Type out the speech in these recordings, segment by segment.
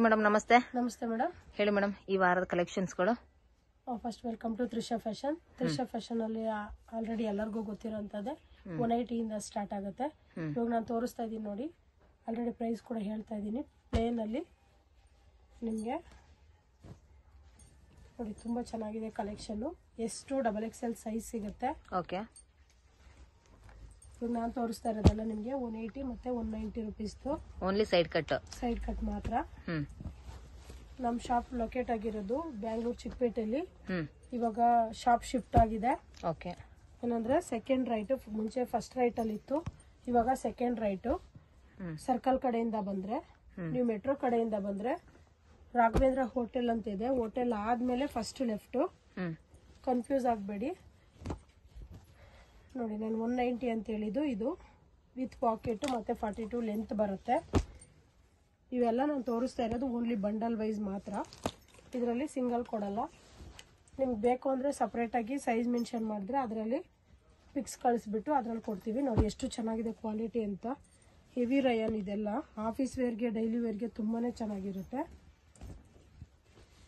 Madam ನಮಸ್ತೆ. ನಮಸ್ತೆ madam. ಹೇಳಿ ಮೇಡಮ್, ಈ ವಾರದ ಕಲೆಕ್ಷನ್ಸ್ಗಳು. First welcome to Trisha fashion. Trisha fashion ಅಲ್ಲಿ ಆಲ್ರೆಡಿ ಎಲ್ಲರಿಗೂ ಗೊತ್ತಿರೋಂಥದ್ದೇ 180 ಇಂದ ಸ್ಟಾರ್ಟ್ ಆಗುತ್ತೆ. ಇವಾಗ ನಾನು ತೋರಿಸ್ತಾ ಇದ್ದೀನಿ ನೋಡಿ, ಆಲ್ರೆಡಿ ಪ್ರೈಸ್ ಕೂಡ ಹೇಳ್ತಾ ಇದ್ದೀನಿ. ಪ್ಲೇನ್ ಅಲ್ಲಿ ನಿಮಗೆ ನೋಡಿ ತುಂಬಾ ಚೆನ್ನಾಗಿದೆ ಕಲೆಕ್ಷನ್. ಎಷ್ಟು XXL ಸೈಜ್ ಸಿಗುತ್ತೆ. ಓಕೆ, ಇವಾಗ ನಾನು ತೋರಿಸ್ತಾ ಇರೋದಲ್ಲ ನಿಮಗೆ 180 ಮತ್ತೆ 190 ರುಪೀಸ್. ಓನ್ಲಿ ಸೈಡ್ ಕಟ್ ಮಾತ್ರ. ನಮ್ಮ ಶಾಪ್ ಲೊಕೇಟ್ ಆಗಿರೋದು ಬ್ಯಾಂಗ್ಳೂರ್ ಚಿಕ್ಕಪೇಟೆಯಲ್ಲಿ. ಇವಾಗ ಶಾಪ್ ಶಿಫ್ಟ್ ಆಗಿದೆ. ಓಕೆ, ಏನಂದ್ರೆ ಸೆಕೆಂಡ್ ರೈಟ್, ಮುಂಚೆ ಫಸ್ಟ್ ರೈಟ್ ಅಲ್ಲಿ ಇತ್ತು, ಇವಾಗ ಸೆಕೆಂಡ್ ರೈಟ್. ಸರ್ಕಲ್ ಕಡೆಯಿಂದ ಬಂದ್ರೆ, ನೀವು ಮೆಟ್ರೋ ಕಡೆಯಿಂದ ಬಂದ್ರೆ ರಾಘವೇಂದ್ರ ಹೋಟೆಲ್ ಅಂತ ಇದೆ. ಹೋಟೆಲ್ ಆದ್ಮೇಲೆ ಫಸ್ಟ್ ಲೆಫ್ಟ್. ಕನ್ಫ್ಯೂಸ್ ಆಗಬೇಡಿ ನೋಡಿ. ನಾನು 190 ಅಂತ ಹೇಳಿದ್ದು, ಇದು ವಿತ್ ಪಾಕೆಟ್ ಮತ್ತೆ 42 ಲೆಂತ್ ಬರುತ್ತೆ. ಇವೆಲ್ಲ ನಾನು ತೋರಿಸ್ತಾ ಇರೋದು ಓನ್ಲಿ ಬಂಡಲ್ ವೈಸ್ ಮಾತ್ರ. ಇದರಲ್ಲಿ ಸಿಂಗಲ್ ಕೊಡಲ್ಲ. ನಿಮ್ಗೆ ಬೇಕು ಅಂದರೆ ಸಪ್ರೇಟಾಗಿ ಸೈಜ್ ಮೆನ್ಷನ್ ಮಾಡಿದ್ರೆ ಅದರಲ್ಲಿ ಪಿಕ್ಸ್ ಕಳಿಸ್ಬಿಟ್ಟು ಅದರಲ್ಲಿ ಕೊಡ್ತೀವಿ. ನೋಡಿ ಎಷ್ಟು ಚೆನ್ನಾಗಿದೆ ಕ್ವಾಲಿಟಿ ಅಂತ. ಹೆವಿ ರಯನ್ ಇದೆಲ್ಲ. ಆಫೀಸ್ ವೇರ್ಗೆ, ಡೈಲಿ ವೇರ್ಗೆ ತುಂಬಾ ಚೆನ್ನಾಗಿರುತ್ತೆ.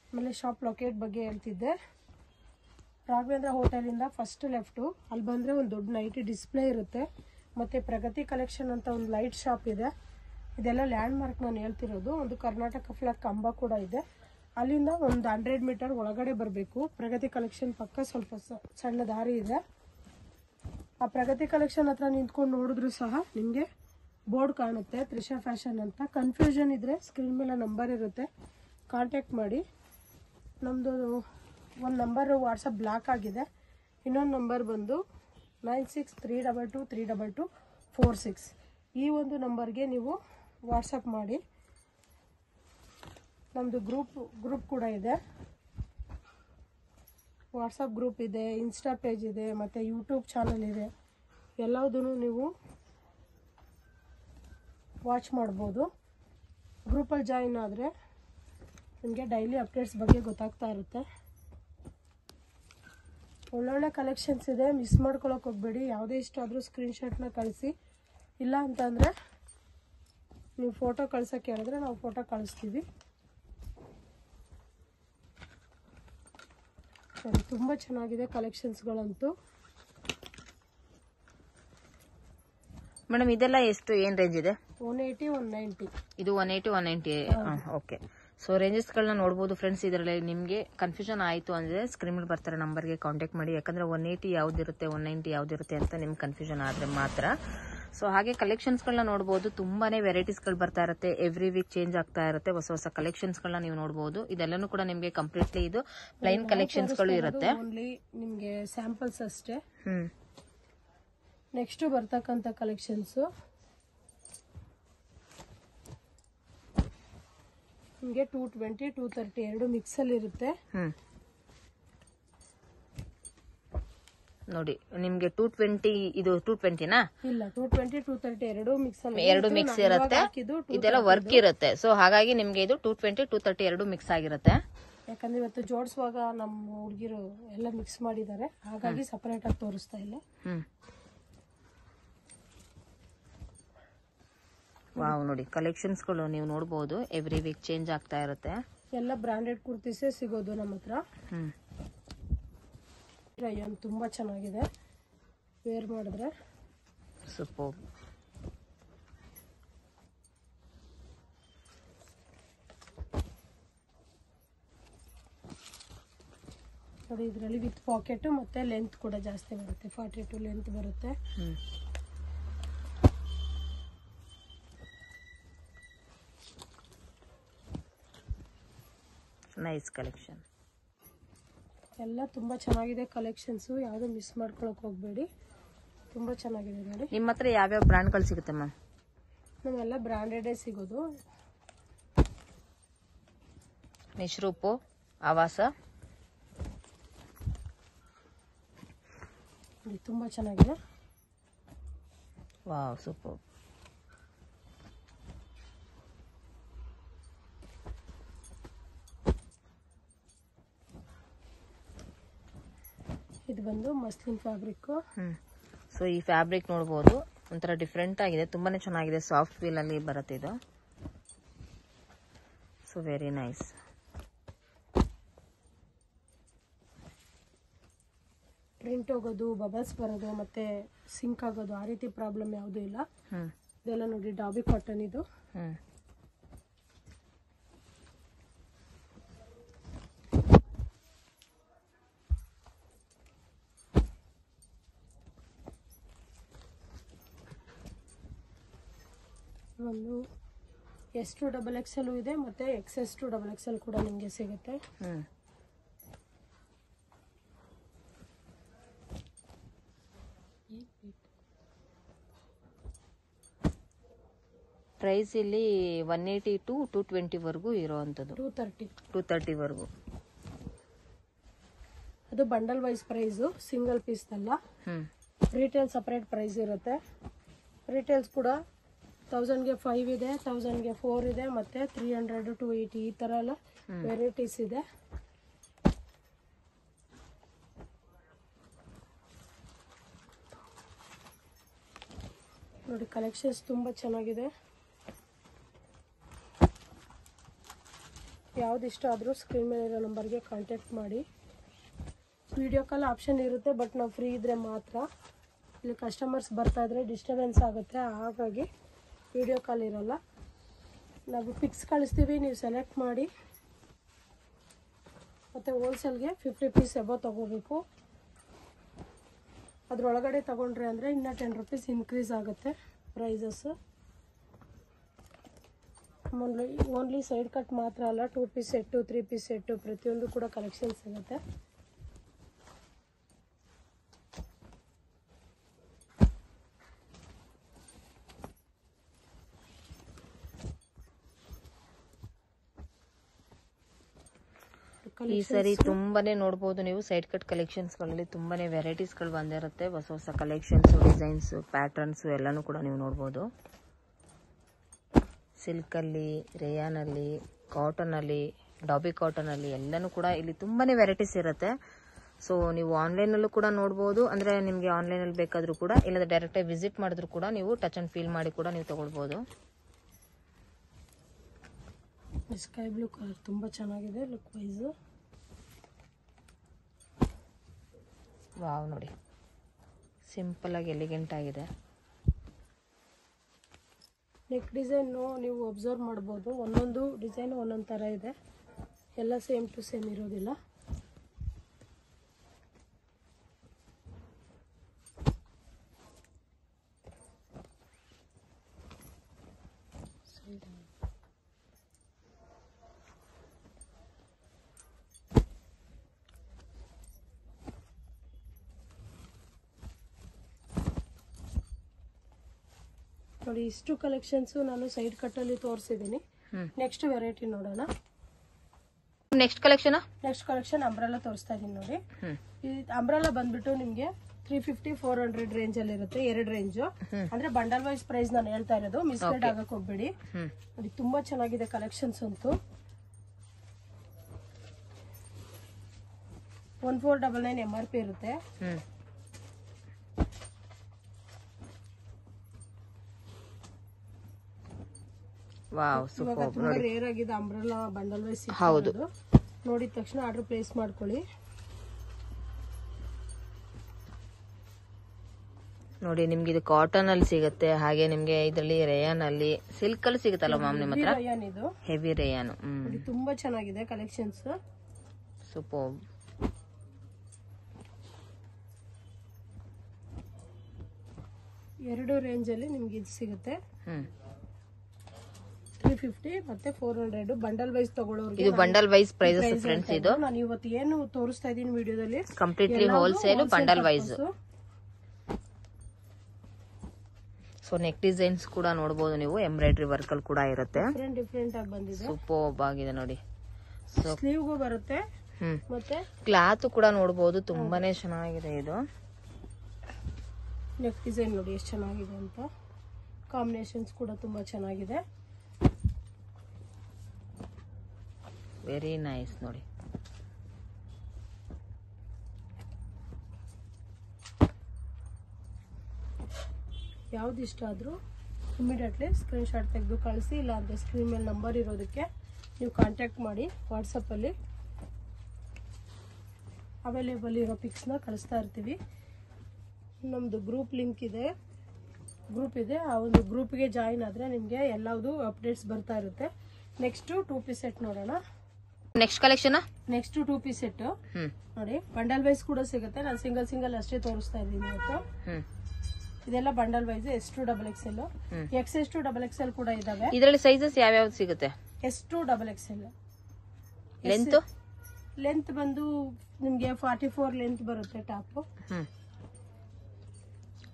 ಆಮೇಲೆ ಶಾಪ್ ಲೊಕೇಟ್ ಬಗ್ಗೆ ಹೇಳ್ತಿದ್ದೆ. ರಾಘವೇಂದ್ರ ಹೋಟೆಲಿಂದ ಫಸ್ಟ್ ಲೆಫ್ಟು, ಅಲ್ಲಿ ಬಂದರೆ ಒಂದು ದೊಡ್ಡ ನೈಟಿ ಡಿಸ್ಪ್ಲೇ ಇರುತ್ತೆ. ಮತ್ತು ಪ್ರಗತಿ ಕಲೆಕ್ಷನ್ ಅಂತ ಒಂದು ಲೈಟ್ ಶಾಪ್ ಇದೆ. ಇದೆಲ್ಲ ಲ್ಯಾಂಡ್ ಮಾರ್ಕ್ ನಾನು ಹೇಳ್ತಿರೋದು. ಒಂದು ಕರ್ನಾಟಕ ಫ್ಲಾಗ್ ಕಂಬ ಕೂಡ ಇದೆ. ಅಲ್ಲಿಂದ ಒಂದು 100 ಮೀಟರ್ ಒಳಗಡೆ ಬರಬೇಕು. ಪ್ರಗತಿ ಕಲೆಕ್ಷನ್ ಪಕ್ಕ ಸ್ವಲ್ಪ ಸಣ್ಣ ದಾರಿ ಇದೆ. ಆ ಪ್ರಗತಿ ಕಲೆಕ್ಷನ್ ಹತ್ರ ನಿಂತ್ಕೊಂಡು ನೋಡಿದ್ರು ಸಹ ನಿಮಗೆ ಬೋರ್ಡ್ ಕಾಣುತ್ತೆ, ತ್ರಿಷಾ ಫ್ಯಾಷನ್ ಅಂತ. ಕನ್ಫ್ಯೂಷನ್ ಇದ್ದರೆ ಸ್ಕ್ರೀನ್ ಮೇಲೆ ನಂಬರ್ ಇರುತ್ತೆ, ಕಾಂಟ್ಯಾಕ್ಟ್ ಮಾಡಿ. ನಮ್ಮದು ಒಂದು ನಂಬರ್ ವಾಟ್ಸಪ್ ಬ್ಲಾಕ್ ಆಗಿದೆ. ಇನ್ನೊಂದು ನಂಬರ್ ಬಂದು 9632232246. ಈ ಒಂದು ನಂಬರ್ಗೆ ನೀವು ವಾಟ್ಸಪ್ ಮಾಡಿ. ನಮ್ಮದು ಗ್ರೂಪ್ ಕೂಡ ಇದೆ. ವಾಟ್ಸಪ್ ಗ್ರೂಪ್ ಇದೆ, ಇನ್ಸ್ಟಾ ಪೇಜ್ ಇದೆ, ಮತ್ತು ಯೂಟ್ಯೂಬ್ ಚಾನಲ್ ಇದೆ. ಎಲ್ಲದನ್ನು ನೀವು ವಾಚ್ ಮಾಡ್ಬೋದು. ಗ್ರೂಪಲ್ಲಿ ಜಾಯಿನ್ ಆದರೆ ನಿಮಗೆ ಡೈಲಿ ಅಪ್ಡೇಟ್ಸ್ ಬಗ್ಗೆ ಗೊತ್ತಾಗ್ತಾ ಇರುತ್ತೆ. ಒಳ್ಳೊಳ್ಳೆ ಕಲೆಕ್ಷನ್ಸ್ ಇದೆ, ಮಿಸ್ ಮಾಡ್ಕೊಳಕ್ಕೆ ಹೋಗಬೇಡಿ. ಯಾವುದೇ ಇಷ್ಟ ಆದರೂ ಸ್ಕ್ರೀನ್ಶಾಟ್ನ ಕಳಿಸಿ. ಇಲ್ಲ ಅಂತಂದರೆ ನೀವು ಫೋಟೋ ಕಳ್ಸೋಕ್ಕೆ ಹೇಳಿದ್ರೆ ನಾವು ಫೋಟೋ ಕಳಿಸ್ತೀವಿ. ಸರಿ, ತುಂಬ ಚೆನ್ನಾಗಿದೆ ಕಲೆಕ್ಷನ್ಸ್ಗಳಂತೂ. ಮೇಡಮ್ ಇದೆಲ್ಲ ಎಷ್ಟು, ಏನ್ ರೇಂಜ್ ಇದೆ? 180 190. ಇದು 180 190. ಓಕೆ, ಸೊ ರೇಂಜಸ್ಗಳನ್ನ ನೋಡ್ಬೋದು ಫ್ರೆಂಡ್ಸ್. ಇದರಲ್ಲಿ ನಿಮಗೆ ಕನ್ಫ್ಯೂಷನ್ ಆಯಿತು ಅಂದರೆ ಸ್ಕ್ರೀನ್ ಮೇಲೆ ಬರ್ತಾರೆ ನಂಬರ್ಗೆ ಕಾಂಟ್ಯಾಕ್ಟ್ ಮಾಡಿ. ಯಾಕಂದರೆ 180 ಯಾವುದಿರುತ್ತೆ 190 ಯಾವುದಿರುತ್ತೆ ಅಂತ ನಿಮ್ಗೆ ಕನ್ಫ್ಯೂಷನ್ ಆದರೆ ಮಾತ್ರ. ಸೊ ಹಾಗೆ ಕಲೆಕ್ಷನ್ಸ್ಗಳನ್ನ ನೋಡ್ಬೋದು. ತುಂಬಾನೇ ವೆರೈಟೀಸ್ಗಳು ಬರ್ತಾ ಇರುತ್ತೆ. ಎವ್ರಿ ವೀಕ್ ಚೇಂಜ್ ಆಗ್ತಾ ಇರುತ್ತೆ. ಹೊಸ ಕಲೆಕ್ಷನ್ಸ್ಗಳನ್ನ ನೀವು ನೋಡ್ಬೋದು. ಇದೆಲ್ಲನೂ ಕೂಡ ನಿಮಗೆ ಕಂಪ್ಲೀಟ್ಲಿ ಇದು ಪ್ಲೈನ್ ಕಲೆಕ್ಷನ್ಸ್ಗಳು ಇರುತ್ತೆ. ಓನ್ಲಿ ನಿಮಗೆ ಸ್ಯಾಂಪಲ್ಸ್ ಅಷ್ಟೇ. ನೆಕ್ಸ್ಟ್ ಬರ್ತಕ್ಕಂಥ ಕಲೆಕ್ಷನ್ಸ್ ನಿಮಗೆ 220 230 ಎರಡು ಮಿಕ್ಸ್ ಅಲ್ಲಿ ಇರುತ್ತೆ. ನೋಡಿ ನಿಮ್ಗೆ 220, ಇದು 220ನಾ? ಇಲ್ಲ, 220 230 ಎರಡು ಮಿಕ್ಸ್ ಇರುತ್ತೆ. ಇದೆಲ್ಲ ವರ್ಕ್ ಇರುತ್ತೆ. ಸೊ ಹಾಗಾಗಿ ನಿಮ್ಗೆ ಇದು 220 230 ಎರಡು ಮಿಕ್ಸ್ ಆಗಿರುತ್ತೆ. ಯಾಕಂದ್ರೆ ಇವತ್ತು ಜೋಡಿಸುವಾಗ ನಮ್ಮ ಹುಡುಗಿರು ಎಲ್ಲ ಮಿಕ್ಸ್ ಮಾಡಿದ್ದಾರೆ, ಹಾಗಾಗಿ ಸಪರೇಟ್ ಆಗಿ ತೋರಿಸ್ತಾ ಇಲ್ಲ. ವಾವ್, ನೋಡಿ ಕಲೆಕ್ಷನ್ಸ್ಗಳು ನೀವು ನೋಡಬಹುದು. ಎವ್ರಿ ವೀಕ್ ಚೇಂಜ್ ಆಗ್ತಾ ಇರುತ್ತೆ. ಎಲ್ಲ ಬ್ರಾಂಡೆಡ್ ಕುರ್ತೀಸೇ ಸಿಗೋದು ನಮ್ಮ ಹತ್ರ. ರಯನ್ ತುಂಬಾ ಚೆನ್ನಾಗಿದೆ, ವೇರ್ ಮಾಡಿದ್ರೆ ಸೂಪರ್. ನೋಡಿ ಇದರಲ್ಲಿ ವಿತ್ ಪಾಕೆಟ್ ಮತ್ತೆ ಲೆಂತ್ ಕೂಡ ಜಾಸ್ತಿ ಬರುತ್ತೆ. 42 ಲೆಂತ್ ಬರುತ್ತೆ. Nice collection. ಎಲ್ಲ ತುಂಬಾ ಚೆನ್ನಾಗಿದೆ ಕಲೆಕ್ಷನ್ಸ್. ಯಾವುದು ಮಿಸ್ ಮಾಡ್ಕೊಳಕ್ ಹೋಗಬೇಡಿ. ತುಂಬಾ ಚೆನ್ನಾಗಿದೆ ನೋಡಿ. ನಿಮ್ಮ ಹತ್ರ ಯಾವ್ಯಾವ ಬ್ರ್ಯಾಂಡ್ಗಳು ಸಿಗುತ್ತೆ ಮ್ಯಾಮ್? ನಮ್ಮೆಲ್ಲ ಬ್ರಾಂಡೆಡೇ ಸಿಗೋದು. ನಿಶ್ರೂಪು, ಆವಾಸ. ತುಂಬಾ ಚೆನ್ನಾಗಿದೆ. Wow, super. ಇದು ಬಂದು ಮಸ್ಲಿನ್ ಫ್ಯಾಬ್ರಿಕ್. ಸೊ ಈ ಫ್ಯಾಬ್ರಿಕ್ ನೋಡಬಹುದು, ಒಂಥರ ಡಿಫ್ರೆಂಟ್ ಆಗಿದೆ, ತುಂಬಾನೇ ಚೆನ್ನಾಗಿದೆ. ಸಾಫ್ಟ್ ಫೀಲ್ ಅಲ್ಲಿ ಬರುತ್ತೆ ಇದು. So so very nice. Print ಹೋಗೋದು, ಬಬಲ್ಸ್ ಬರೋದು ಮತ್ತೆ ಸಿಂಕ್ ಆಗೋದು ಆ ರೀತಿ ಪ್ರಾಬ್ಲಮ್ ಯಾವುದೂ ಇಲ್ಲ. ಇದೆಲ್ಲ ನೋಡಿ ಡಾಬಿ ಕಾಟನ್ ಇದು. ಒಂದು S2XXL ಇದೆ ಮತ್ತೆ XS2XXL ಕೂಡ ನಿಮಗೆ ಸಿಗುತ್ತೆ. ಪ್ರೈಸ್ ಇಲ್ಲಿ 180 to 220 ವರೆಗೂ ಇರೋವಂಥದ್ದು. 230 ವರೆಗೂ. ಅದು bundle wise price, single piece ಅಲ್ಲ. ರಿಟೇಲ್ ಸಪರೇಟ್ ಪ್ರೈಸ್ ಇರುತ್ತೆ. ರಿಟೇಲ್ಸ್ ಕೂಡ 1000ಗೆ 5 ಇದೆ, 1000ಗೆ 4 ಇದೆ, ಮತ್ತೆ 300 to 280 ಈ ತರ ಎಲ್ಲ ವೆರೈಟೀಸ್ ಇದೆ. ನೋಡಿ ಕಲೆಕ್ಷನ್ಸ್ ತುಂಬಾ ಚೆನ್ನಾಗಿದೆ. ಯಾವ್ದು ಇಷ್ಟ ಆದ್ರೂ ಸ್ಕ್ರೀನ್ ಮೇಲೆ ಇರೋ ನಂಬರ್ಗೆ ಕಾಂಟ್ಯಾಕ್ಟ್ ಮಾಡಿ. ವಿಡಿಯೋ ಕಾಲ್ ಆಪ್ಷನ್ ಇರುತ್ತೆ, ಬಟ್ ನಾವು ಫ್ರೀ ಇದ್ರೆ ಮಾತ್ರ. ಇಲ್ಲಿ ಕಸ್ಟಮರ್ಸ್ ಬರ್ತಾ ಇದ್ರೆ ಡಿಸ್ಟರ್ಬೆನ್ಸ್ ಆಗುತ್ತೆ, ಹಾಗಾಗಿ ವಿಡಿಯೋ ಕಾಲ್ ಇರಲ್ಲ. ನಾವು ಪಿಕ್ಸ್ ಕಳಿಸ್ತೀವಿ, ನೀವು ಸೆಲೆಕ್ಟ್ ಮಾಡಿ. ಮತ್ತು ಹೋಲ್ಸೇಲ್ಗೆ 50 ಪೀಸ್ ಎಬೋ ತೊಗೋಬೇಕು. ಅದರೊಳಗಡೆ ತೊಗೊಂಡ್ರೆ ಅಂದರೆ ಇನ್ನೂ 10 ರೂಪೀಸ್ ಇನ್ಕ್ರೀಸ್ ಆಗುತ್ತೆ ಪ್ರೈಸಸ್. ಓನ್ಲಿ ಸೈಡ್ ಕಟ್ ಮಾತ್ರ ಅಲ್ಲ, 2 ಪೀಸ್ ಸೆಟ್ಟು, 3 ಪೀಸ್ ಸೆಟ್ಟು ಪ್ರತಿಯೊಂದು ಕೂಡ ಕಲೆಕ್ಷನ್ ಸಿಗುತ್ತೆ. ಈ ಸರಿ ತುಂಬಾನೇ ನೋಡಬಹುದು ನೀವು. ಸೈಡ್ ಕಟ್ ಕಲೆಕ್ಷನ್ಸ್ ಗಳಲ್ಲಿ ತುಂಬಾನೇ ವೆರೈಟೀಸ್ ಗಳು ಬಂದಿರುತ್ತೆ. ಹೊಸ ಹೊಸ ಕಲೆಕ್ಷನ್ಸ್, ಡಿಸೈನ್ಸ್, ಪ್ಯಾಟರ್ನ್ಸ್ ಎಲ್ಲಾನು ಕೂಡ ನೀವು ನೋಡಬಹುದು. ಸಿಲ್ಕ್ ಅಲ್ಲಿ, ರೇಯಾನ್ ಅಲ್ಲಿ, ಕಾಟನ್ ಅಲ್ಲಿ, ಡಾಬಿ ಕಾಟನ್ ಅಲ್ಲಿ ಎಲ್ಲಾನು ಕೂಡ ಇಲ್ಲಿ ತುಂಬಾನೇ ವೆರೈಟೀಸ್ ಇರುತ್ತೆ. ಸೊ ನೀವು ಆನ್ಲೈನ್ ಅಲ್ಲೂ ಕೂಡ ನೋಡಬಹುದು. ಅಂದ್ರೆ ನಿಮ್ಗೆ ಆನ್ಲೈನ್ ಅಲ್ಲಿ ಬೇಕಾದ್ರೂ ಕೂಡ, ಇಲ್ಲದ ಡೈರೆಕ್ಟ್ ಆಗಿ ವಿಸಿಟ್ ಮಾಡಿದ್ರು ಕೂಡ ನೀವು ಟಚ್ ಅಂಡ್ ಫೀಲ್ ಮಾಡಿ ಕೂಡ ನೀವು ತಗೊಳ್ಬಹುದು. ಸ್ಕೈ ಬ್ಲೂ ಕಲರ್ ತುಂಬಾ ಚೆನ್ನಾಗಿದೆ ಲುಕ್ ವೈಸ್. ವಾವ್ ನೋಡಿ, ಸಿಂಪಲ್ ಆಗಿ ಎಲಿಗೆಂಟ್ ಆಗಿದೆ. ನೆಕ್ ಡಿಸೈನ್ ನೀವು ಅಬ್ಸರ್ವ್ ಮಾಡ್ಬೋದು. ಒಂದೊಂದು ಡಿಸೈನ್ ಒಂದೊಂದು ಥರ ಇದೆ, ಎಲ್ಲ ಸೇಮ್ ಟು ಸೇಮ್ ಇರೋದಿಲ್ಲ. ನೋಡಿ ಇಷ್ಟು ಕಲೆಕ್ಷನ್ಸ್ ನಾನು ಸೈಡ್ ಕಟ್ ಅಲ್ಲಿ ತೋರಿಸಿದ್ದೀನಿ. ನೆಕ್ಸ್ಟ್ ವೆರೈಟಿ ನೋಡೋಣ. ನೆಕ್ಸ್ಟ್ ಕಲೆಕ್ಷನ್ ಅಂಬ್ರೆಲಾ ತೋರಿಸ್ತಾ ಇದೀನಿ ನೋಡಿ. ಈ ಅಂಬ್ರೆಲಾ ಬಂದ್ಬಿಟ್ಟು ನಿಮ್ಗೆ 350-400 ರೇಂಜ್ ಅಲ್ಲಿ ಇರುತ್ತೆ. 2 ರೇಂಜ್ ಅಂದ್ರೆ ಬಂಡಲ್ ವೈಸ್ ಪ್ರೈಸ್ ನಾನು ಹೇಳ್ತಾ ಇರೋದು, ಮಿಸ್ಲೀಡ್ ಆಗಕ್ ಹೋಗ್ಬೇಡಿ. ನೋಡಿ ತುಂಬಾ ಚೆನ್ನಾಗಿದೆ ಕಲೆಕ್ಷನ್ಸ್ ಅಂತೂ. 1499 MRP ಇರುತ್ತೆ. ತುಂಬಾ ರೇರ್ ಆಗಿದೆ ಅಂಬ್ರೆಲಾ ಬಂಡಲ್ ವೈಸ್ ಸಿಗೋದು. ನೋಡಿದ ತಕ್ಷಣ ಆರ್ಡರ್ ಪ್ಲೇಸ್ ಮಾಡ್ಕೊಳ್ಳಿ. ನೋಡಿ ನಿಮ್ಗೆ ಇದು ಕಾಟನ್ ಅಲ್ಲಿ ಸಿಗುತ್ತೆ, ಹಾಗೆ ನಿಮ್ಗೆ ಇದರಲ್ಲಿ ರೇಯಾನ್ ಅಲ್ಲಿ, ಸಿಲ್ಕ್ ಅಲ್ಲಿ ಸಿಗುತ್ತಲ್ಲ ಮ್ಯಾಮ್ ನಿಮ್ಮ ಹತ್ರ? ಇದು ಹೆವಿ ರೇಯಾನ್. ತುಂಬಾ ಚೆನ್ನಾಗಿದೆ ಕಲೆಕ್ಷನ್ಸ್. ಸೂಪರ್. ಎರಡು ರೇಂಜ್ ಅಲ್ಲಿ ನಿಮ್ಗೆ ಇದು ಸಿಗುತ್ತೆ. 350 ಮತ್ತೆ 400 ಬಂಡಲ್ ವೈಸ್ ತಗೊಳ್ಳೋರಿಗೆ. ಇದು ಬಂಡಲ್ ವೈಸ್ ಪ್ರೈಸಸ್ ಫ್ರೆಂಡ್ಸ್. ಇದು ನಾನು ಇವತ್ತು ಏನು ತೋರಿಸ್ತಾ ಇದೀನಿ ವಿಡಿಯೋದಲ್ಲಿ completely wholesale bundle wise. So neck designs ಕೂಡ ನೋಡಬಹುದು ನೀವು, ಎಂಬ್ರಾಯ್ಡರಿ ವರ್ಕ್ ಅಲ್ಲಿ ಕೂಡ ಇರುತ್ತೆ. ಡಿಫರೆಂಟ್ ಆಗಿ ಬಂದಿದೆ, ಸೂಪರ್ ಆಗಿದೆ ನೋಡಿ. ಸ್ಲೀವ್ಗೂ ಬರುತ್ತೆ. ಮತ್ತೆ ಕ್ಲಾತ್ ಕೂಡ ನೋಡಬಹುದು, ತುಂಬಾನೇ ಚೆನ್ನಾಗಿದೆ ಇದು. ನೆಕ್ ಡಿಸೈನ್ ನೋಡಿ ಎಷ್ಟು ಚೆನ್ನಾಗಿದೆ ಅಂತ. ಕಾಂಬಿನೇಷನ್ಸ್ ಕೂಡ ತುಂಬಾ ಚೆನ್ನಾಗಿದೆ. ವೆರಿ ನೈಸ್ ನೋಡಿ. ಯಾವ್ದು ಇಷ್ಟ ಆದ್ರೂ ಇಮಿಡಿಯೇಟ್ಲಿ ಸ್ಕ್ರೀನ್ ಶಾಟ್ ತೆಗೆದು ಕಳಿಸಿ, ಇಲ್ಲ ಅಂದ್ರೆ ಸ್ಕ್ರೀನ್ ಮೇಲೆ ನಂಬರ್ ಇರೋದಕ್ಕೆ ನೀವು ಕಾಂಟ್ಯಾಕ್ಟ್ ಮಾಡಿ. ವಾಟ್ಸಪ್ಪಲ್ಲಿ ಅವೈಲೇಬಲ್ ಇರೋ ಪಿಕ್ಸ್ನ ಕಳಿಸ್ತಾ ಇರ್ತೀವಿ. ನಮ್ಮದು ಗ್ರೂಪ್ ಲಿಂಕ್ ಇದೆ, ಗ್ರೂಪ್ ಇದೆ. ಆ ಒಂದು ಗ್ರೂಪ್ಗೆ ಜಾಯಿನ್ ಆದರೆ ನಿಮಗೆ ಎಲ್ಲವುದು ಅಪ್ಡೇಟ್ಸ್ ಬರ್ತಾ ಇರುತ್ತೆ. ನೆಕ್ಸ್ಟ್ 2 ಪೀಸ್ ಸೆಟ್ ನೋಡೋಣ. Next collection next 2 piece set ನೋಡಿ. ಬಂಡಲ್ ವೈಸ್ ಕೂಡ ಸಿಗುತ್ತೆ. ನಾನು ಸಿಂಗಲ್ ಅಷ್ಟೇ ತೋರಿಸ್ತಾ ಇದ್ದೀನಿ ಇವತ್ತು. ಇದೆಲ್ಲ bundle wise S2 XXL, XS2 XXL ಕೂಡ ಇದಾವೆ. ಇದರಲ್ಲಿ ಸೈಜಸ್ ಯಾವ್ಯಾವ್ದು ಸಿಗುತ್ತೆ? S2 XXL. ಲೆಂತ್ ಬಂದು ನಿಮ್ಗೆ 44 ಲೆಂತ್ ಬರುತ್ತೆ ಟಾಪ್.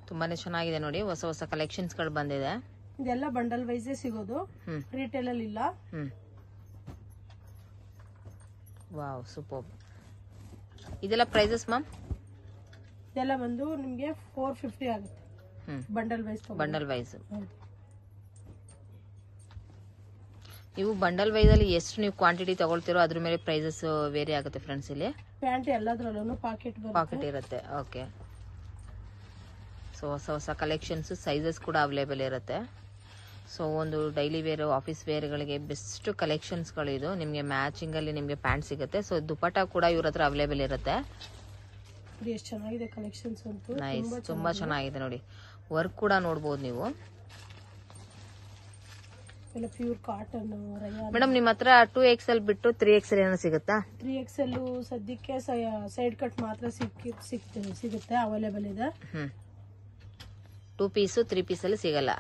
ತುಂಬಾನೇ ಚೆನ್ನಾಗಿದೆ ನೋಡಿ, ಹೊಸ ಹೊಸ ಕಲೆಕ್ಷನ್ಸ್ ಗಳು ಬಂದಿದೆ. ಇದೆಲ್ಲ ಬಂಡಲ್ ವೈಸ್ ಸಿಗೋದು, ರಿಟೇಲ್ ಅಲ್ಲಿ ಇಲ್ಲ. Wow, super. ಇದೆಲ್ಲ ಪ್ರೈಸಸ್ ಮ್ಯಾಮ್? ಇದೆಲ್ಲ ಬಂದು ನಿಮ್ಗೆ 450 ಆಗುತ್ತೆ ಬಂಡಲ್ ವೈಸ್. ಬಂಡಲ್ ವೈಸ್ ನೀವು ಬಂಡಲ್ ವೈಸ್ ಅಲ್ಲಿ ಎಷ್ಟು ನೀವು ಕ್ವಾಂಟಿಟಿ ತಗೊಳ್ತಿರೋ ಅದ್ರ ಮೇಲೆ ಪ್ರೈಸಸ್ ವೇರಿ ಆಗುತ್ತೆ ಫ್ರೆಂಡ್ಸ್. ಇಲ್ಲಿ ಪ್ಯಾಂಟ್ ಎಲ್ಲದರಲ್ಲೂ ಪಾಕೆಟ್ ಇರುತ್ತೆ. ಓಕೆ, ಸೊ ಹೊಸ ಹೊಸ ಕಲೆಕ್ಷನ್ಸ್, ಸೈಜಸ್ ಕೂಡ ಅವೈಲೇಬಲ್ ಇರುತ್ತೆ. ಸೊ ಒಂದು ಡೈಲಿ ವೇರ್, ಆಫೀಸ್ ವೇರ್ಗಳಿಗೆ ಬೆಸ್ಟ್ ಕಲೆಕ್ಷನ್ಸ್ಗಳು ಇದು. ನಿಮಗೆ ಮ್ಯಾಚಿಂಗ್ ಅಲ್ಲಿ ನಿಮಗೆ ಪ್ಯಾಂಟ್ ಸಿಗುತ್ತೆ. ಸೊ ದುಪಟ್ಟ ಕೂಡ ಇವ್ರ ಹತ್ರ ಅವೈಲೇಬಲ್ ಇರುತ್ತೆ. ಎಷ್ಟು ಚೆನ್ನಾಗಿದೆ ಕಲೆಕ್ಷನ್ಸ್ ಅಂತೂ. ನೈಸ್, ತುಂಬಾ ಚೆನ್ನಾಗಿದೆ ನೋಡಿ. ವರ್ಕ್ ಕೂಡ ನೋಡಬಹುದು ನೀವು. ಎಲ್ಲ ಪ್ಯೂರ್ ಕಾಟನ್. ಮೇಡಮ್ ನಿಮ್ಮ ಹತ್ರ 2XL ಬಿಟ್ಟು 3XL ಏನೋ ಸಿಗುತ್ತಾ? 3XL ಸದ್ಯಕ್ಕೆ ಸೈಡ್ ಕಟ್ ಮಾತ್ರ ಸಿಗುತ್ತೆ, ಅವೈಲೇಬಲ್ ಇದೆ. 2 ಪೀಸ್ 3 ಪೀಸ್ ಅಲ್ಲಿ ಸಿಗಲ್ಲ.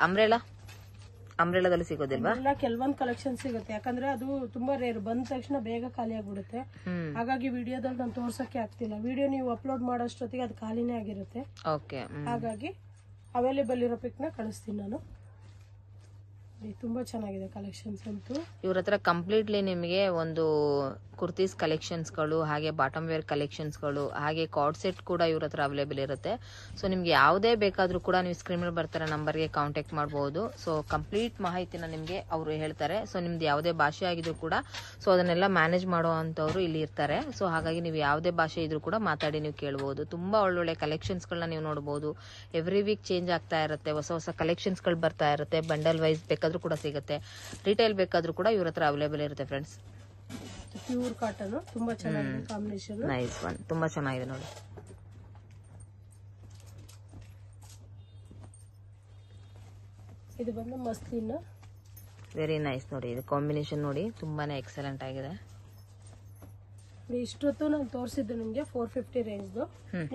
ಅಂಬ್ರೆಲಾದಲ್ಲಿ ಸಿಗೋದಿಲ್ವಾ? ಎಲ್ಲ ಕೆಲವೊಂದು ಕಲೆಕ್ಷನ್ ಸಿಗುತ್ತೆ, ಯಾಕಂದ್ರೆ ಅದು ತುಂಬಾ ರೇರ್. ಬಂದ ತಕ್ಷಣ ಬೇಗ ಖಾಲಿ ಆಗ್ಬಿಡುತ್ತೆ. ಹಾಗಾಗಿ ವಿಡಿಯೋದಲ್ಲಿ ನಾನು ತೋರ್ಸಕ್ಕೆ ಆಗ್ತಿಲ್ಲ. ವಿಡಿಯೋ ನೀವು ಅಪ್ಲೋಡ್ ಮಾಡೋಷ್ಟೊತ್ತಿಗೆ ಅದು ಖಾಲಿನೇ ಆಗಿರುತ್ತೆ. ಓಕೆ, ಹಾಗಾಗಿ ಅವೈಲೇಬಲ್ ಇರೋ ಪಿಕ್ ನ ಕಳಿಸ್ತೀನಿ ನಾನು. ತುಂಬಾ ಚೆನ್ನಾಗಿದೆ ಕಲೆಕ್ಷನ್ಸ್ ಅಂತೂ. ಇವ್ರ ಹತ್ರ ಕಂಪ್ಲೀಟ್ಲಿ ನಿಮಗೆ ಒಂದು ಕುರ್ತೀಸ್ ಕಲೆಕ್ಷನ್ಸ್ಗಳು, ಹಾಗೆ ಬಾಟಮ್ ವೇರ್ ಕಲೆಕ್ಷನ್ಸ್ಗಳು, ಹಾಗೆ ಕಾರ್ಡ್ ಸೆಟ್ ಕೂಡ ಇವ್ರ ಹತ್ರ ಅವೈಲೇಬಲ್ ಇರುತ್ತೆ. ಸೊ ನಿಮ್ಗೆ ಯಾವುದೇ ಬೇಕಾದ್ರೂ ಕೂಡ ನೀವು ಸ್ಕ್ರೀನ್ ಮೇಲೆ ಬರ್ತಾರೆ ನಂಬರ್ಗೆ ಕಾಂಟ್ಯಾಕ್ಟ್ ಮಾಡಬಹುದು. ಸೊ ಕಂಪ್ಲೀಟ್ ಮಾಹಿತಿನ ನಿಮ್ಗೆ ಅವರು ಹೇಳ್ತಾರೆ. ಸೊ ನಿಮ್ದು ಯಾವುದೇ ಭಾಷೆ ಆಗಿದ್ರು ಕೂಡ ಸೊ ಅದನ್ನೆಲ್ಲ ಮ್ಯಾನೇಜ್ ಮಾಡೋ ಅಂತವ್ರು ಇಲ್ಲಿ ಇರ್ತಾರೆ. ಸೊ ಹಾಗಾಗಿ ನೀವು ಯಾವುದೇ ಭಾಷೆ ಇದ್ರೂ ಕೂಡ ಮಾತಾಡಿ ನೀವು ಕೇಳಬಹುದು. ತುಂಬಾ ಒಳ್ಳೊಳ್ಳೆ ಕಲೆಕ್ಷನ್ಸ್ಗಳನ್ನ ನೀವು ನೋಡಬಹುದು. ಎವ್ರಿ ವೀಕ್ ಚೇಂಜ್ ಆಗ್ತಾ ಇರುತ್ತೆ, ಹೊಸ ಹೊಸ ಕಲೆಕ್ಷನ್ಸ್ಗಳು ಬರ್ತಾ ಇರುತ್ತೆ. ಬಂಡಲ್ ವೈಸ್ ಬೇಕಾದ್ರೂ ಕೂಡ ಸಿಗುತ್ತೆ, ರಿಟೇಲ್ ಬೇಕಾದ್ರೂ ಕೂಡ ಇವ್ರ ಹತ್ರ ಅವೈಲೇಬಲ್ ಇರುತ್ತೆ ಫ್ರೆಂಡ್ಸ್. ಪ್ಯೂರ್ ಕಾಟನ್ ತುಂಬಾ ಚೆನ್ನಾಗಿದೆ ಕಾಂಬಿನೇಷನ್. ನೈಸ್ ಒನ್, ತುಂಬಾ ಚೆನ್ನಾಗಿದೆ ನೋಡಿ. ಇದು ಬಂದು ಮಸ್ಲಿನ್. ವೆರಿ ನೈಸ್ ನೋಡಿ, ಇದು ಕಾಂಬಿನೇಷನ್ ನೋಡಿ ತುಂಬಾನೇ ಎಕ್ಸಲೆಂಟ್ ಆಗಿದೆ. ಇಷ್ಟೊತ್ತು ನಾನು ತೋರಿಸಿದ್ದು ನಿಮ್ಗೆ 450 ರೇಂಜ್.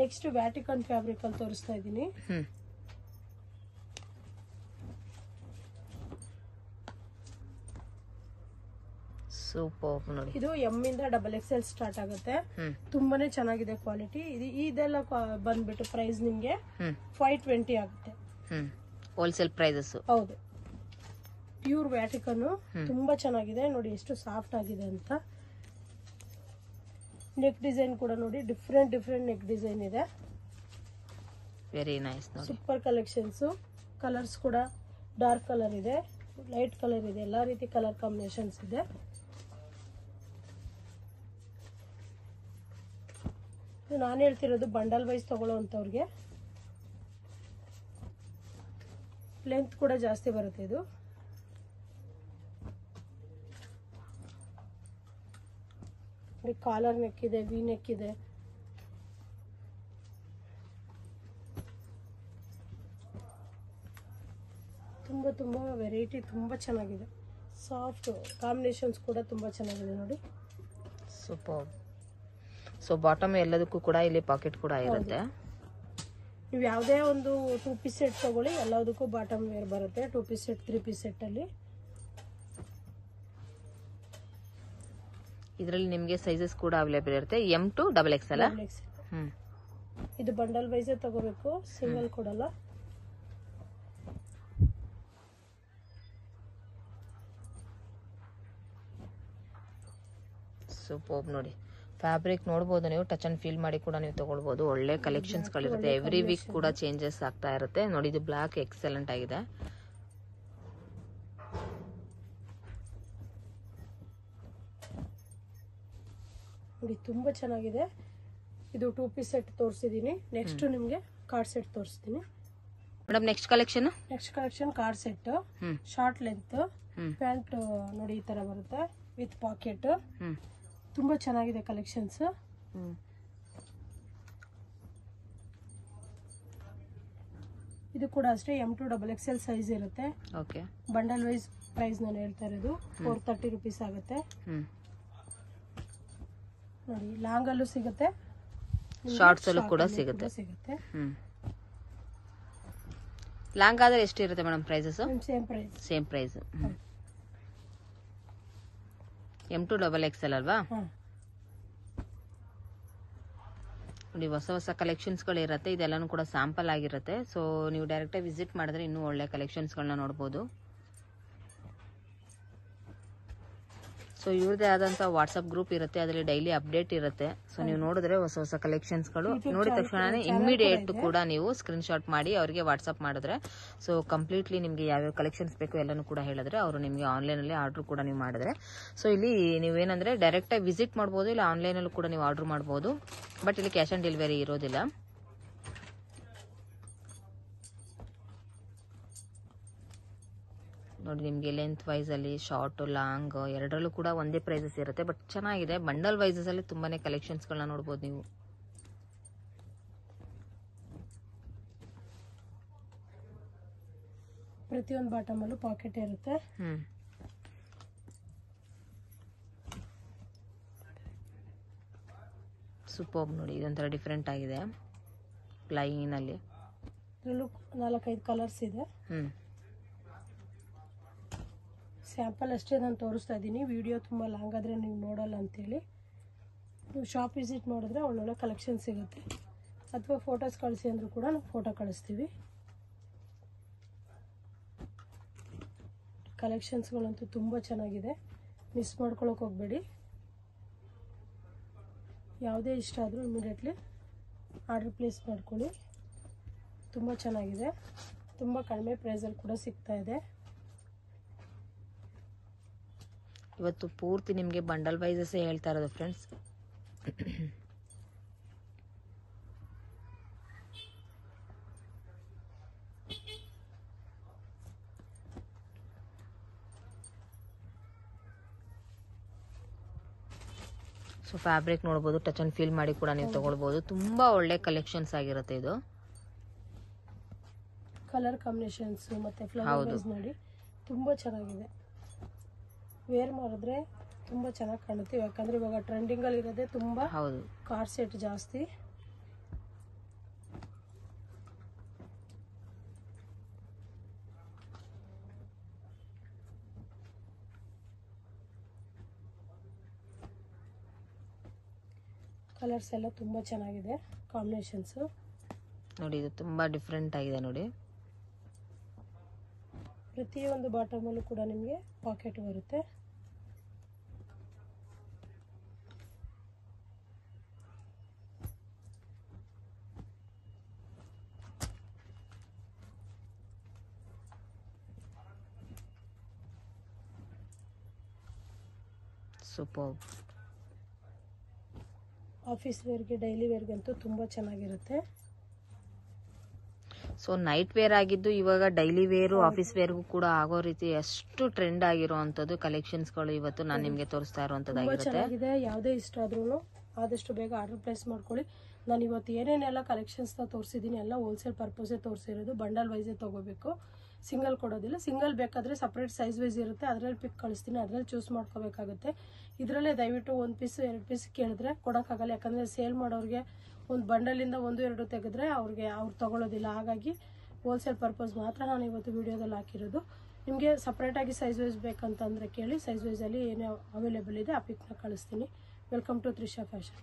ನೆಕ್ಸ್ಟ್ ವ್ಯಾಟಿಕನ್ ಫ್ಯಾಬ್ರಿಕ್ ಅಲ್ಲಿ ತೋರಿಸ್ತಾ ಇದ್ದೀನಿ. ಸೂಪರ್ ನೋಡಿ. ಇದು M ಇಂದ XXL ಸ್ಟಾರ್ಟ್ ಆಗುತ್ತೆ. ತುಂಬಾನೇ ಚೆನ್ನಾಗಿದೆ ಕ್ವಾಲಿಟಿ. ಇದೆಲ್ಲ ಬಂದ್ಬಿಟ್ಟು ಪ್ರೈಸ್ ನಿಮ್ಗೆ 520 ಆಗುತ್ತೆ. Wholesale prices. ಹೌದು, ಪ್ಯೂರ್ ವ್ಯಾಟಿಕನ್ ತುಂಬಾ ಚೆನ್ನಾಗಿದೆ ನೋಡಿ, ಎಷ್ಟು ಸಾಫ್ಟ್ ಆಗಿದೆ ಅಂತ. ನೆಕ್ ಡಿಸೈನ್ ಕೂಡ ನೋಡಿ, ಡಿಫ್ರೆಂಟ್ ನೆಕ್ ಡಿಸೈನ್ ಇದೆ. ವೆರಿ ನೈಸ್ ನೋಡಿ. Super collections. ಕಲರ್ಸ್ ಕೂಡ ಡಾರ್ಕ್ ಕಲರ್ ಇದೆ, ಲೈಟ್ ಕಲರ್ ಇದೆ, ಎಲ್ಲಾ ರೀತಿ ಕಲರ್ ಕಾಂಬಿನೇಷನ್ಸ್ ಇದೆ. ನಾನು ಹೇಳ್ತಿರೋದು ಬಂಡಲ್ ವೈಸ್ ತಗೊಳ್ಳೋಂಥವ್ರಿಗೆ. ಲೆಂತ್ ಕೂಡ ಜಾಸ್ತಿ ಬರುತ್ತೆ. ಇದು ಕಾಲರ್ ನೆಕ್ ಇದೆ, ವಿ ನೆಕ್ ಇದೆ. ತುಂಬಾ ವೆರೈಟಿ, ತುಂಬಾ ಚೆನ್ನಾಗಿದೆ. ಸಾಫ್ಟ್ ಕಾಂಬಿನೇಷನ್ಸ್ ಕೂಡ ತುಂಬಾ ಚೆನ್ನಾಗಿದೆ ನೋಡಿ. ಸೂಪರ್. ಸೊ ಬಾಟಮ್ ಎಲ್ಲದಕ್ಕೂ ಕೂಡ ಇಲ್ಲಿ ಪಾಕೆಟ್ ಕೂಡ ಇರುತ್ತೆ. ನೀವು ಯಾವುದೇ ಒಂದು 2 ಪೀಸ್ ಸೆಟ್ ತಗೊಳ್ಳಿ, ಎಲ್ಲದಕ್ಕೂ ಬಾಟಮ್ ವೇರ್ ಬರುತ್ತೆ. 2 ಪೀಸ್ ಸೆಟ್, 3 ಪೀಸ್ ಸೆಟ್ ಅಲ್ಲಿ ಇದರಲ್ಲಿ ನಿಮಗೆ ಸೈಜಸ್ ಕೂಡ ಅವೈಲೇಬಲ್ ಇರುತ್ತೆ. M to XXL. ಇದು ಬಂಡಲ್ ವೈಸ್ ತಗೋಬೇಕು, ಸಿಂಗಲ್ ಕೊಡಲ್ಲ. ಸೂಪರ್ ನೋಡಿ. ಫ್ಯಾಬ್ರಿಕ್ ನೋಡಬಹುದು ನೀವು, ಟಚ್ ಅಂಡ್ ಫೀಲ್ ಮಾಡಿ ಕೂಡ ನೀವು ತಗೊಳ್ಬಹುದು. ಒಳ್ಳೆ ಕಲೆಕ್ಷನ್ಸ್ ಗಳಿರುತ್ತೆ. ಎವ್ರಿ ವೀಕ್ ಕೂಡ ಚೇಂಜಸ್ ಆಗ್ತಾ ಇರುತ್ತೆ ನೋಡಿ. ಇದು ಬ್ಲಾಕ್ ಎಕ್ಸಲೆಂಟ್ ಆಗಿದೆ. ನೋಡಿ ತುಂಬಾ ಚೆನ್ನಾಗಿದೆ. ಇದು 2 ಪೀಸ್ ಸೆಟ್ ತೋರಿಸಿದೀನಿ. ನೆಕ್ಸ್ಟ್ ನಿಮ್ಗೆ ಕಾರ್ಡ್ ಸೆಟ್ ತೋರಿಸ್ತೀನಿ madam. Next collection card set. Short length pant ನೋಡಿ, ಈ ತರ ಬರುತ್ತೆ. With packet. ಹ್ಞೂ ತುಂಬ ಚೆನ್ನಾಗಿದೆ ಕಲೆಕ್ಷನ್ಸ್. ಹ್ಞೂ ಇದು ಕೂಡ ಅಷ್ಟೇ M2 XXL ಸೈಜ್ ಇರುತ್ತೆ. ಓಕೆ. ಬಂಡಲ್ ವೈಸ್ ಪ್ರೈಸ್ ನಾನು ಹೇಳ್ತಾ ಇರೋದು 430 rupees ಆಗುತ್ತೆ. ಹ್ಞೂ ನೋಡಿ, ಲಾಂಗ್ ಅಲ್ಲೂ ಸಿಗುತ್ತೆ, ಶಾರ್ಟ್ಸ್ ಅಲ್ಲೂ ಕೂಡ ಸಿಗುತ್ತೆ. ಹ್ಞೂ ಲಾಂಗ್ ಆದರೆ ಎಷ್ಟಿರುತ್ತೆ madam prices? Same price. M2 XXL ಅಲ್ವಾ? ನೋಡಿ, ಹೊಸ ಹೊಸ ಕಲೆಕ್ಷನ್ಸ್ಗಳು ಇರುತ್ತೆ. ಇದೆಲ್ಲನೂ ಕೂಡ ಸ್ಯಾಂಪಲ್ ಆಗಿರುತ್ತೆ. ಸೊ ನೀವು ಡೈರೆಕ್ಟಾಗಿ ವಿಸಿಟ್ ಮಾಡಿದ್ರೆ ಇನ್ನೂ ಒಳ್ಳೆ ಕಲೆಕ್ಷನ್ಸ್ಗಳನ್ನ ನೋಡ್ಬೋದು. ಸೊ ಇವ್ರದೇ ಆದಂಥ ವಾಟ್ಸಪ್ ಗ್ರೂಪ್ ಇರುತ್ತೆ, ಅದರಲ್ಲಿ ಡೈಲಿ ಅಪ್ಡೇಟ್ ಇರುತ್ತೆ. ಸೊ ನೀವು ನೋಡಿದ್ರೆ ಹೊಸ ಹೊಸ ಕಲೆಕ್ಷನ್ಸ್ಗಳು ನೋಡಿದ ತಕ್ಷಣ ಇಮಿಡಿಯೇಟ್ ಕೂಡ ನೀವು ಸ್ಕ್ರೀನ್ಶಾಟ್ ಮಾಡಿ ಅವರಿಗೆ ವಾಟ್ಸಪ್ ಮಾಡಿದ್ರೆ, ಸೊ ಕಂಪ್ಲೀಟ್ಲಿ ನಿಮಗೆ ಯಾವ್ಯಾವ ಕಲೆಕ್ಷನ್ಸ್ ಬೇಕು ಎಲ್ಲನೂ ಕೂಡ ಹೇಳಿದ್ರೆ ಅವರು ನಿಮಗೆ ಆನ್ಲೈನಲ್ಲಿ ಆರ್ಡ್ರ್ ಕೂಡ ನೀವು ಮಾಡಿದ್ರೆ, ಸೊ ಇಲ್ಲಿ ನೀವೇನಂದ್ರೆ ಡೈರೆಕ್ಟಾಗಿ ವಿಸಿಟ್ ಮಾಡ್ಬೋದು, ಇಲ್ಲ ಆನ್ಲೈನಲ್ಲೂ ಕೂಡ ನೀವು ಆರ್ಡ್ರ್ ಮಾಡ್ಬೋದು. ಬಟ್ ಇಲ್ಲಿ ಕ್ಯಾಶ್ ಆನ್ ಡೆಲಿವರಿ ಇರೋದಿಲ್ಲ. ನೋಡಿ, ನಿಮಗೆ ಲೆಂತ್ ವೈಸ್ ಅಲ್ಲಿ ಶಾರ್ಟ್ ಲಾಂಗ್ ಎರಡರಲ್ಲೂ ಕೂಡ ಒಂದೇ ಪ್ರೈಸಸ್ ಇರುತ್ತೆ. ಬಟ್ ಚೆನ್ನಾಗಿದೆ. ಬಂಡಲ್ ವೈಸಸ್ ಅಲ್ಲಿ ತುಂಬಾನೇ ಕಲೆಕ್ಷನ್ಸ್ಗಳನ್ನ ನೋಡ್ಬೋದು ನೀವು. ಪ್ರತಿಯೊಂದು ಬಾಟಮ್ ಅಲ್ಲೂ ಪಾಕೆಟ್ ಇರುತ್ತೆ. ಸೂಪರ್. ನೋಡಿ, ಇದೊಂಥರ ಡಿಫ್ರೆಂಟ್ ಆಗಿದೆ ಪ್ಲೈನ್ ಅಲ್ಲಿ. ಇದರಲ್ಲೂ 4-5 ಕಲರ್ಸ್ ಇದೆ. ಸ್ಯಾಂಪಲ್ ಅಷ್ಟೇ ನಾನು ತೋರಿಸ್ತಾ ಇದ್ದೀನಿ. ವಿಡಿಯೋ ತುಂಬ ಲಾಂಗ್ ಆದರೆ ನೀವು ನೋಡೋಲ್ಲ ಅಂತೇಳಿ. ನೀವು ಶಾಪ್ ವಿಸಿಟ್ ಮಾಡಿದ್ರೆ ಒಳ್ಳೊಳ್ಳೆ ಕಲೆಕ್ಷನ್ ಸಿಗುತ್ತೆ. ಅಥವಾ ಫೋಟೋಸ್ ಕಳಿಸಿ ಅಂದರೂ ಕೂಡ ನಾವು ಫೋಟೋ ಕಳಿಸ್ತೀವಿ. ಕಲೆಕ್ಷನ್ಸ್ಗಳಂತೂ ತುಂಬ ಚೆನ್ನಾಗಿದೆ, ಮಿಸ್ ಮಾಡ್ಕೊಳ್ಳೋಕೆ ಹೋಗಬೇಡಿ. ಯಾವುದೇ ಇಷ್ಟ ಆದರೂ ಇಮಿಡಿಯೇಟ್ಲಿ ಆರ್ಡರ್ ಪ್ಲೇಸ್ ಮಾಡ್ಕೊಳ್ಳಿ. ತುಂಬ ಚೆನ್ನಾಗಿದೆ, ತುಂಬ ಕಡಿಮೆ ಪ್ರೈಸಲ್ಲಿ ಕೂಡ ಸಿಗ್ತಾ ಇದೆ. ಇವತ್ತು ಪೂರ್ತಿ ನಿಮಗೆ ಬಂಡಲ್ ವೈಸಸ್ ಹೇಳ್ತಾ ಇರೋದು ಫ್ರೆಂಡ್ಸ್. ಸೊ ಫ್ಯಾಬ್ರಿಕ್ ನೋಡ್ಬೋದು, ಟಚ್ ಅಂಡ್ ಫೀಲ್ ಮಾಡಿ ಕೂಡ ನೀವು ತಗೊಳ್ಬೋದು. ತುಂಬಾ ಒಳ್ಳೆ ಕಲೆಕ್ಷನ್ಸ್ ಆಗಿರುತ್ತೆ ಇದು. ಕಲರ್ ಕಾಂಬಿನೇಷನ್ಸ್ ಮತ್ತೆ ಫ್ಲವರ್ಸ್ ನೋಡಿ ತುಂಬ ಚೆನ್ನಾಗಿದೆ. ವೇರ್ ಮಾಡಿದ್ರೆ ತುಂಬ ಚೆನ್ನಾಗಿ ಕಾಣುತ್ತೆ. ಯಾಕಂದ್ರೆ ಇವಾಗ ಟ್ರೆಂಡಿಂಗಲ್ಲಿ ಇರೋದೇ ತುಂಬ ಕಾರ್ ಸೆಟ್ ಜಾಸ್ತಿ. ಕಲರ್ಸ್ ಎಲ್ಲ ತುಂಬ ಚೆನ್ನಾಗಿದೆ ಕಾಂಬಿನೇಷನ್ಸ್. ನೋಡಿ, ಇದು ತುಂಬಾ ಡಿಫ್ರೆಂಟ್ ಆಗಿದೆ ನೋಡಿ. ಪ್ರತಿಯೊಂದು ಬಾಟಮಲ್ಲೂ ಕೂಡ ನಿಮಗೆ ಪಾಕೆಟ್ ಬರುತ್ತೆ. ಸೂಪರ್. ಆಫೀಸ್ ವೇರ್ಗೆ ಡೈಲಿ ವೇರ್ಗಂತೂ ತುಂಬ ಚೆನ್ನಾಗಿರುತ್ತೆ. ಸೊ ನೈಟ್ ವೇರ್ ಆಗಿದ್ದು ಇವಾಗ ಡೈಲಿ ವೇರು ಆಫೀಸ್ ವೇರ್ಗೂ ಕೂಡ ಆಗೋ ರೀತಿ ಅಷ್ಟು ಟ್ರೆಂಡ್ ಆಗಿರುವಂತದ್ದು ಕಲೆಕ್ಷನ್ಸ್ಗಳು ಇವತ್ತು ನಾನು ನಿಮಗೆ ತೋರಿಸ್ತಾ ಇರುವಂತದ್ದಾಗಿರುತ್ತೆ. ಚೆನ್ನಾಗಿದೆ. ಯಾವುದೇ ಇಷ್ಟ ಆದ್ರೂ ಆದಷ್ಟು ಬೇಗ ಆರ್ಡರ್ ಪ್ಲೇಸ್ ಮಾಡ್ಕೊಳ್ಳಿ. ನಾನು ಇವತ್ತು ಏನೇನೆಲ್ಲ ಕಲೆಕ್ಷನ್ಸ್ನ ತೋರಿಸಿದ್ದೀನಿ ಎಲ್ಲ ಹೋಲ್ಸೇಲ್ ಪರ್ಪಸೇ ತೋರಿಸಿರೋದು. ಬಂಡಲ್ ವೈಸೇ ತಗೋಬೇಕು, ಸಿಂಗಲ್ ಕೊಡೋದಿಲ್ಲ. ಸಿಂಗಲ್ ಬೇಕಾದರೆ ಸಪ್ರೇಟ್ ಸೈಜ್ ವೈಸ್ ಇರುತ್ತೆ, ಅದರಲ್ಲಿ ಪಿಕ್ ಕಳಿಸ್ತೀನಿ, ಅದರಲ್ಲಿ ಚೂಸ್ ಮಾಡ್ಕೋಬೇಕಾಗುತ್ತೆ. ಇದರಲ್ಲೇ ದಯವಿಟ್ಟು 1 ಪೀಸ್ 2 ಪೀಸ್ ಕೇಳಿದ್ರೆ ಕೊಡೋಕ್ಕಾಗಲ್ಲ. ಯಾಕಂದರೆ ಸೇಲ್ ಮಾಡೋರಿಗೆ ಒಂದು ಬಂಡಲಿಂದ 1-2 ತೆಗೆದ್ರೆ ಅವ್ರು ತಗೊಳ್ಳೋದಿಲ್ಲ. ಹಾಗಾಗಿ ಹೋಲ್ಸೇಲ್ ಪರ್ಪಸ್ ಮಾತ್ರ ನಾನು ಇವತ್ತು ವಿಡಿಯೋದಲ್ಲಿ ಹಾಕಿರೋದು. ನಿಮಗೆ ಸಪ್ರೇಟಾಗಿ ಸೈಜ್ ವೈಸ್ ಬೇಕಂತಂದರೆ ಕೇಳಿ, ಸೈಜ್ ವೈಸಲ್ಲಿ ಏನೇ ಅವೈಲೇಬಲ್ ಇದೆ ಆ ಪಿಕ್ನ ಕಳಿಸ್ತೀನಿ. Welcome to Trisha fashion.